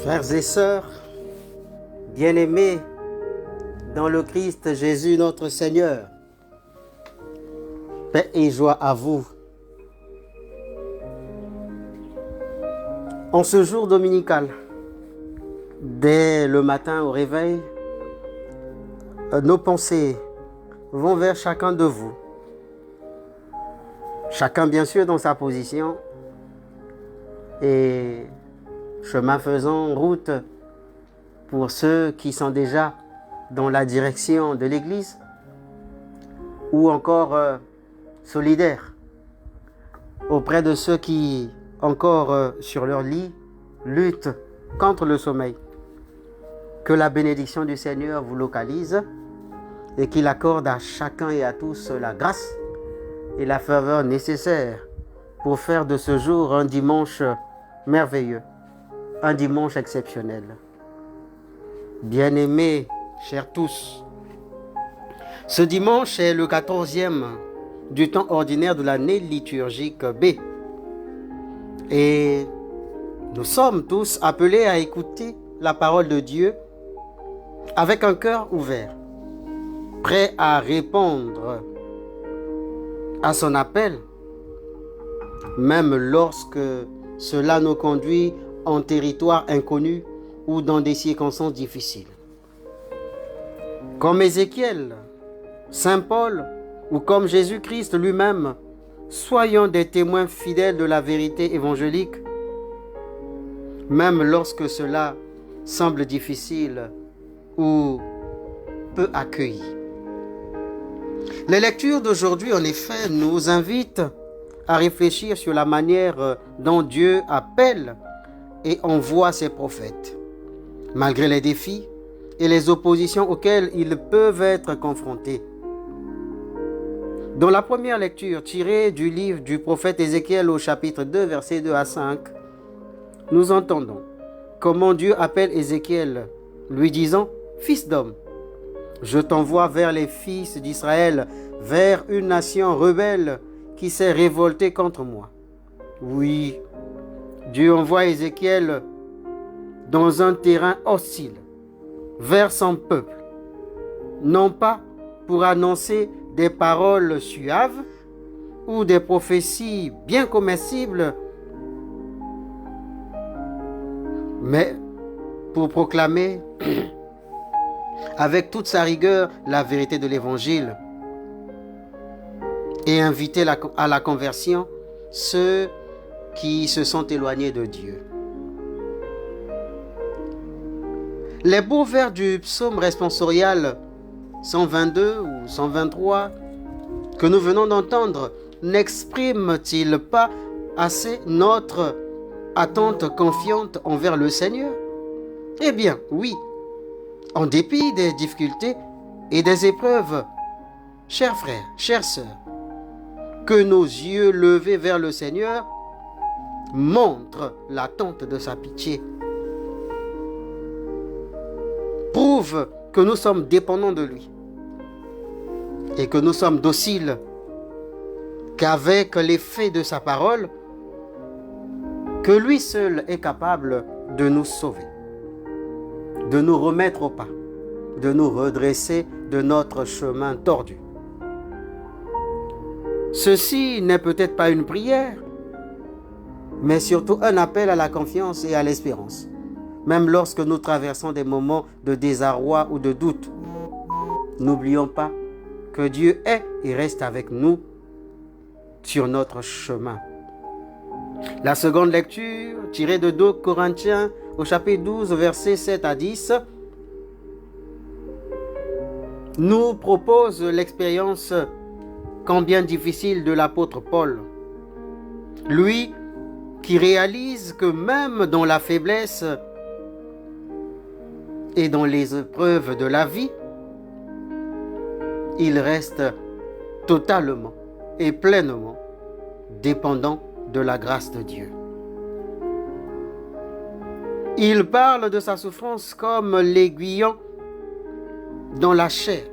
Frères et sœurs, bien-aimés dans le Christ Jésus notre Seigneur, paix et joie à vous. En ce jour dominical, dès le matin au réveil, nos pensées vont vers chacun de vous. Chacun bien sûr dans sa position et chemin faisant route pour ceux qui sont déjà dans la direction de l'Église ou encore solidaires auprès de ceux qui encore sur leur lit luttent contre le sommeil. Que la bénédiction du Seigneur vous localise et qu'il accorde à chacun et à tous la grâce et la faveur nécessaires pour faire de ce jour un dimanche merveilleux, un dimanche exceptionnel. Bien-aimés, chers tous, ce dimanche est le 14e du temps ordinaire de l'année liturgique B. Et nous sommes tous appelés à écouter la parole de Dieu avec un cœur ouvert, prêt à répondre à son appel, même lorsque cela nous conduit en territoire inconnu ou dans des circonstances difficiles. Comme Ézéchiel, Saint Paul ou comme Jésus-Christ lui-même, soyons des témoins fidèles de la vérité évangélique, même lorsque cela semble difficile ou peu accueilli. Les lectures d'aujourd'hui, en effet, nous invitent à réfléchir sur la manière dont Dieu appelle et envoie ses prophètes, malgré les défis et les oppositions auxquelles ils peuvent être confrontés. Dans la première lecture tirée du livre du prophète Ézéchiel au chapitre 2, versets 2 à 5, nous entendons comment Dieu appelle Ézéchiel, lui disant « Fils d'homme, je t'envoie vers les fils d'Israël, vers une nation rebelle qui s'est révoltée contre moi. » Oui, Dieu envoie Ézéchiel dans un terrain hostile, vers son peuple, non pas pour annoncer des paroles suaves ou des prophéties bien comestibles, mais pour proclamer avec toute sa rigueur la vérité de l'Évangile et inviter à la conversion ceux qui se sont éloignés de Dieu. Les beaux vers du psaume responsorial 122 ou 123 que nous venons d'entendre n'expriment-ils pas assez notre attente confiante envers le Seigneur? Eh bien, oui, en dépit des difficultés et des épreuves, chers frères, chères sœurs, que nos yeux levés vers le Seigneur montrent l'attente de sa pitié, prouvent que nous sommes dépendants de lui et que nous sommes dociles, qu'avec l'effet de sa parole, que lui seul est capable de nous sauver, de nous remettre au pas, de nous redresser de notre chemin tordu. Ceci n'est peut-être pas une prière, mais surtout un appel à la confiance et à l'espérance, même lorsque nous traversons des moments de désarroi ou de doute. N'oublions pas que Dieu est et reste avec nous sur notre chemin. La seconde lecture, tirée de 2 Corinthiens au chapitre 12, versets 7 à 10, nous propose l'expérience combien difficile de l'apôtre Paul. Lui qui réalise que même dans la faiblesse et dans les épreuves de la vie, il reste totalement et pleinement dépendant de la grâce de Dieu. Il parle de sa souffrance comme l'aiguillon dans la chair,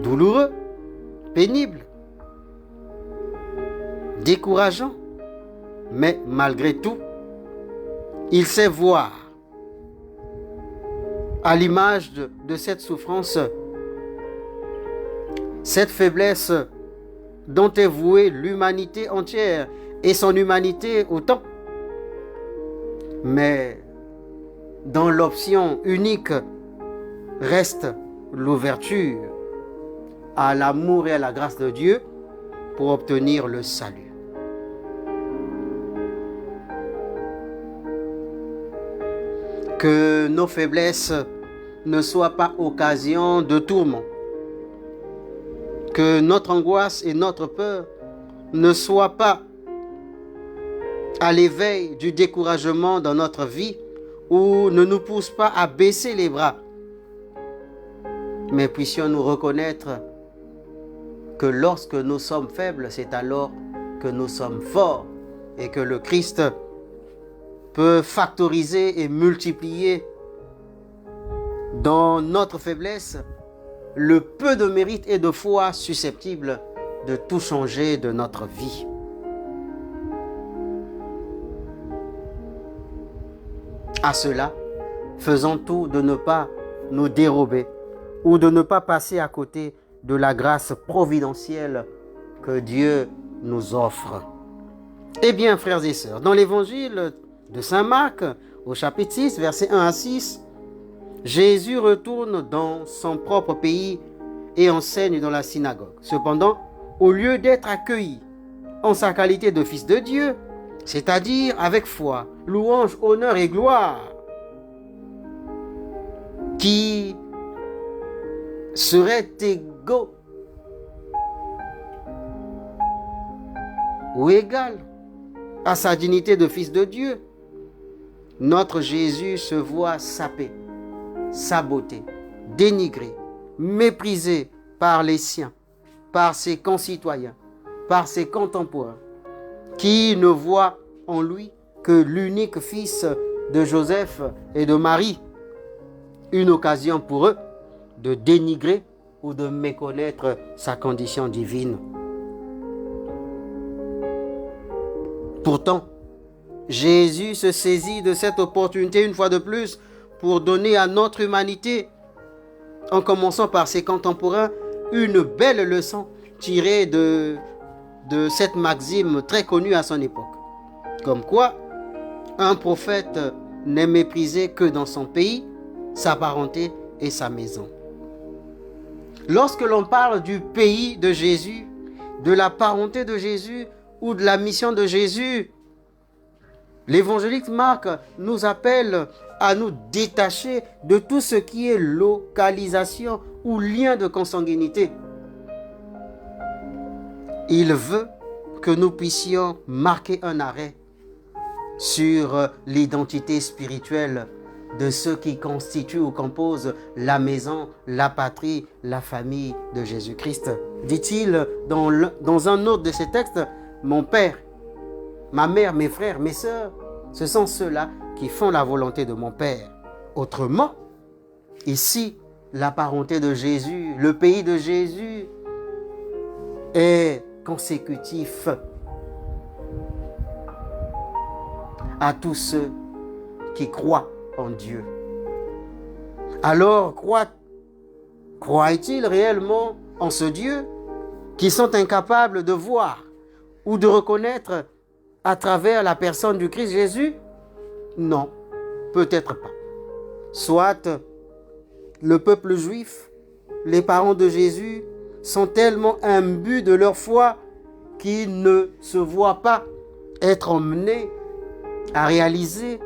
douloureux, pénible, décourageant, mais malgré tout, Il sait voir. À l'image de cette souffrance, cette faiblesse dont est vouée l'humanité entière et son humanité autant. Mais dans l'option unique reste l'ouverture à l'amour et à la grâce de Dieu pour obtenir le salut. Que nos faiblesses ne soient pas occasion de tourment. Que notre angoisse et notre peur ne soient pas à l'éveil du découragement dans notre vie ou ne nous poussent pas à baisser les bras. Mais puissions-nous reconnaître que lorsque nous sommes faibles, c'est alors que nous sommes forts et que le Christ peut factoriser et multiplier dans notre faiblesse le peu de mérite et de foi susceptible de tout changer de notre vie. À cela, faisons tout de ne pas nous dérober ou de ne pas passer à côté de la grâce providentielle que Dieu nous offre. Eh bien, frères et sœurs, dans l'évangile de Saint Marc, au chapitre 6, versets 1 à 6, Jésus retourne dans son propre pays et enseigne dans la synagogue. Cependant, au lieu d'être accueilli en sa qualité de fils de Dieu, c'est-à-dire avec foi, louange, honneur et gloire, qui seraient égaux ou égal à sa dignité de fils de Dieu, notre Jésus se voit sapé, saboté, dénigré, méprisé par les siens, par ses concitoyens, par ses contemporains, qui ne voient en lui que l'unique fils de Joseph et de Marie, une occasion pour eux de dénigrer ou de méconnaître sa condition divine. Pourtant, Jésus se saisit de cette opportunité une fois de plus pour donner à notre humanité, en commençant par ses contemporains, une belle leçon tirée de cette maxime très connue à son époque. Comme quoi, un prophète n'est méprisé que dans son pays, sa parenté et sa maison. Lorsque l'on parle du pays de Jésus, de la parenté de Jésus ou de la mission de Jésus, l'évangéliste Marc nous appelle à nous détacher de tout ce qui est localisation ou lien de consanguinité. Il veut que nous puissions marquer un arrêt sur l'identité spirituelle de ceux qui constituent ou composent la maison, la patrie, la famille de Jésus-Christ. Dit-il dans un autre de ses textes, mon père, ma mère, mes frères, mes sœurs, ce sont ceux-là qui font la volonté de mon Père. Autrement, ici, la parenté de Jésus, le pays de Jésus est consécutif à tous ceux qui croient en Dieu. Alors, croient-ils réellement en ce Dieu qu'ils sont incapables de voir ou de reconnaître à travers la personne du Christ Jésus? Non, peut-être pas. Soit le peuple juif, les parents de Jésus, sont tellement imbus de leur foi qu'ils ne se voient pas être emmenés à réaliser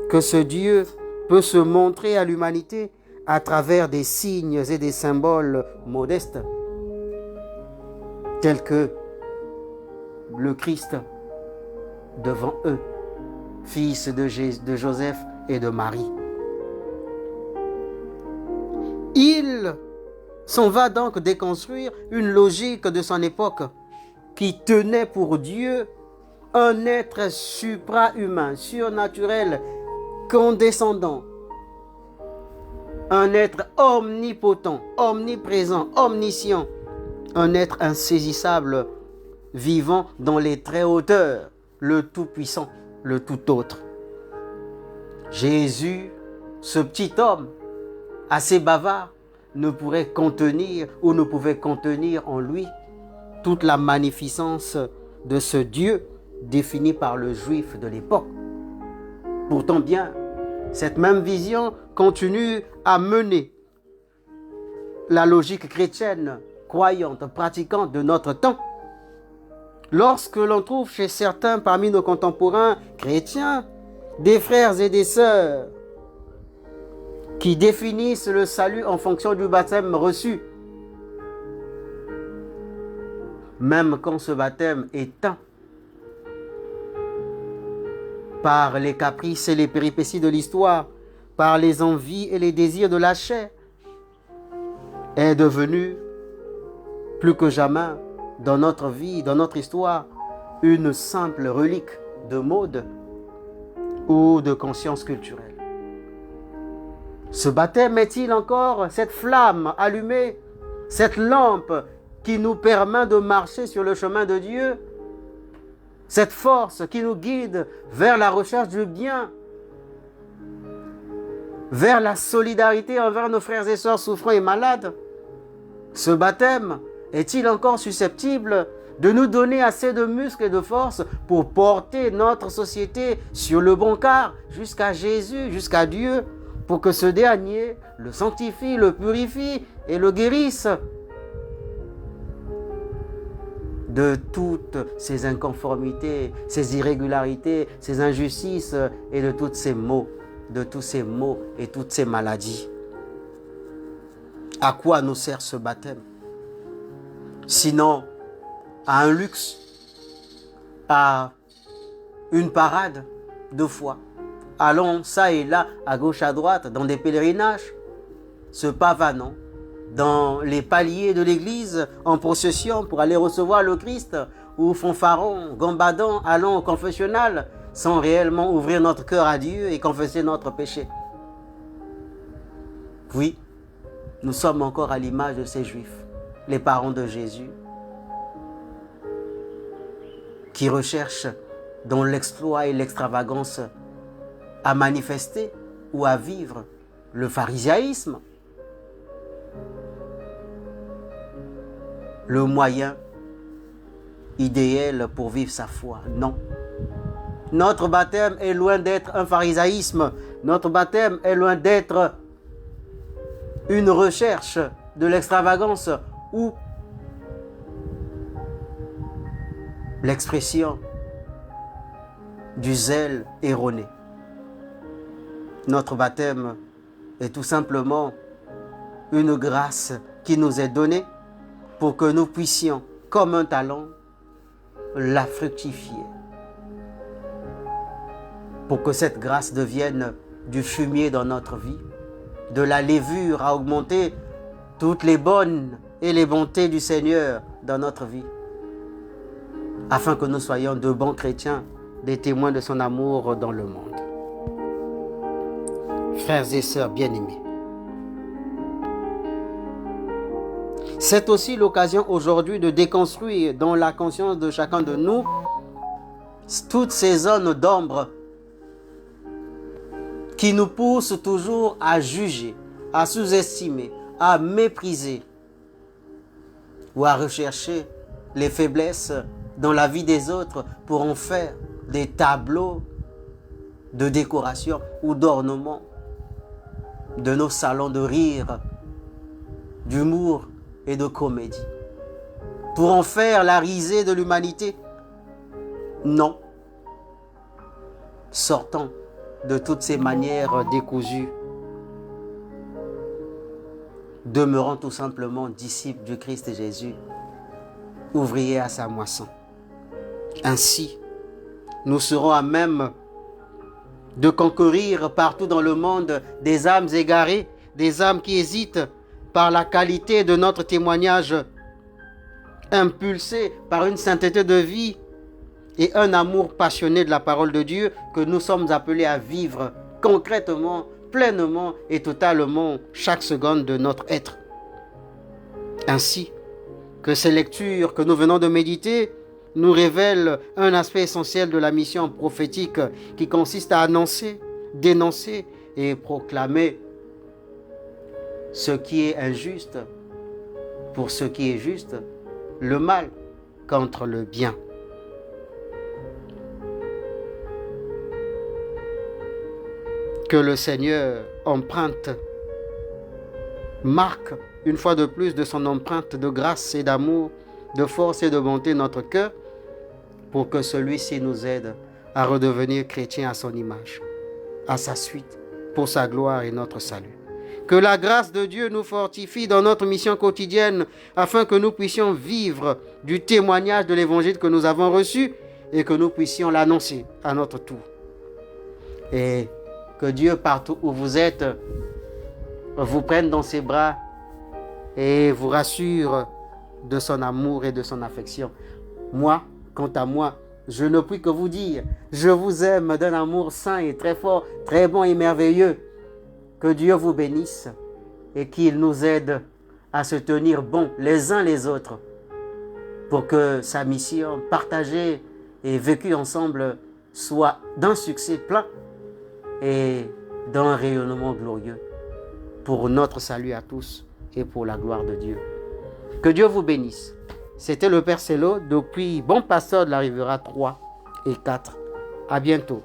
que ce Dieu peut se montrer à l'humanité à travers des signes et des symboles modestes, tels que le Christ devant eux, fils de Joseph et de Marie. Il s'en va donc déconstruire une logique de son époque qui tenait pour Dieu un être supra-humain, surnaturel, condescendant, un être omnipotent, omniprésent, omniscient, un être insaisissable, vivant dans les très hauteurs, le tout-puissant, le tout autre. Jésus, ce petit homme assez bavard, ne pourrait contenir ou ne pouvait contenir en lui toute la magnificence de ce Dieu défini par le juif de l'époque. Pourtant bien, cette même vision continue à mener la logique chrétienne, croyante, pratiquante de notre temps. Lorsque l'on trouve chez certains parmi nos contemporains chrétiens des frères et des sœurs qui définissent le salut en fonction du baptême reçu, même quand ce baptême est teint par les caprices et les péripéties de l'histoire, par les envies et les désirs de la chair, est devenu plus que jamais dans notre vie, dans notre histoire, une simple relique de mode ou de conscience culturelle. Ce baptême est-il encore cette flamme allumée, cette lampe qui nous permet de marcher sur le chemin de Dieu, cette force qui nous guide vers la recherche du bien, vers la solidarité envers nos frères et sœurs souffrants et malades? Ce baptême est-il encore susceptible de nous donner assez de muscles et de force pour porter notre société sur le bon quart jusqu'à Jésus, jusqu'à Dieu, pour que ce dernier le sanctifie, le purifie et le guérisse de toutes ces inconformités, ces irrégularités, ces injustices et de tous ces maux et toutes ces maladies? À quoi nous sert ce baptême? Sinon à un luxe, à une parade de foi. Allons ça et là, à gauche, à droite, dans des pèlerinages, se pavanant dans les paliers de l'église en procession pour aller recevoir le Christ, ou fanfarons, gambadant, allons au confessionnal sans réellement ouvrir notre cœur à Dieu et confesser notre péché. Oui, nous sommes encore à l'image de ces Juifs, les parents de Jésus, qui recherchent dans l'exploit et l'extravagance à manifester ou à vivre le pharisaïsme, le moyen idéal pour vivre sa foi. Non. Notre baptême est loin d'être un pharisaïsme. Notre baptême est loin d'être une recherche de l'extravagance ou l'expression du zèle erroné. Notre baptême est tout simplement une grâce qui nous est donnée pour que nous puissions, comme un talent, la fructifier. Pour que cette grâce devienne du fumier dans notre vie, de la levure à augmenter toutes les bonnes et les bontés du Seigneur dans notre vie, afin que nous soyons de bons chrétiens, des témoins de son amour dans le monde. Frères et sœurs bien-aimés, c'est aussi l'occasion aujourd'hui de déconstruire dans la conscience de chacun de nous toutes ces zones d'ombre qui nous poussent toujours à juger, à sous-estimer, à mépriser ou à rechercher les faiblesses dans la vie des autres pour en faire des tableaux de décoration ou d'ornement de nos salons de rire, d'humour et de comédie, pour en faire la risée de l'humanité. Non. Sortons de toutes ces manières décousues. Demeurons tout simplement disciples du Christ Jésus, ouvriers à sa moisson. Ainsi, nous serons à même de conquérir partout dans le monde des âmes égarées, des âmes qui hésitent par la qualité de notre témoignage, impulsé par une sainteté de vie et un amour passionné de la parole de Dieu que nous sommes appelés à vivre concrètement, pleinement et totalement chaque seconde de notre être. Ainsi que ces lectures que nous venons de méditer nous révèlent un aspect essentiel de la mission prophétique qui consiste à annoncer dénoncer et proclamer ce qui est injuste pour ce qui est juste, le mal contre le bien. Que le Seigneur marque une fois de plus de son empreinte de grâce et d'amour, de force et de bonté notre cœur, pour que celui-ci nous aide à redevenir chrétiens à son image, à sa suite, pour sa gloire et notre salut. Que la grâce de Dieu nous fortifie dans notre mission quotidienne afin que nous puissions vivre du témoignage de l'évangile que nous avons reçu et que nous puissions l'annoncer à notre tour. Et que Dieu, partout où vous êtes, vous prenne dans ses bras et vous rassure de son amour et de son affection. Moi, quant à moi, je ne puis que vous dire, je vous aime d'un amour saint et très fort, très bon et merveilleux. Que Dieu vous bénisse et qu'il nous aide à se tenir bons les uns les autres pour que sa mission partagée et vécue ensemble soit d'un succès plein et d'un rayonnement glorieux pour notre salut à tous et pour la gloire de Dieu. Que Dieu vous bénisse. C'était le Père Célo depuis Bon Pasteur de la Riviera 3 et 4. À bientôt.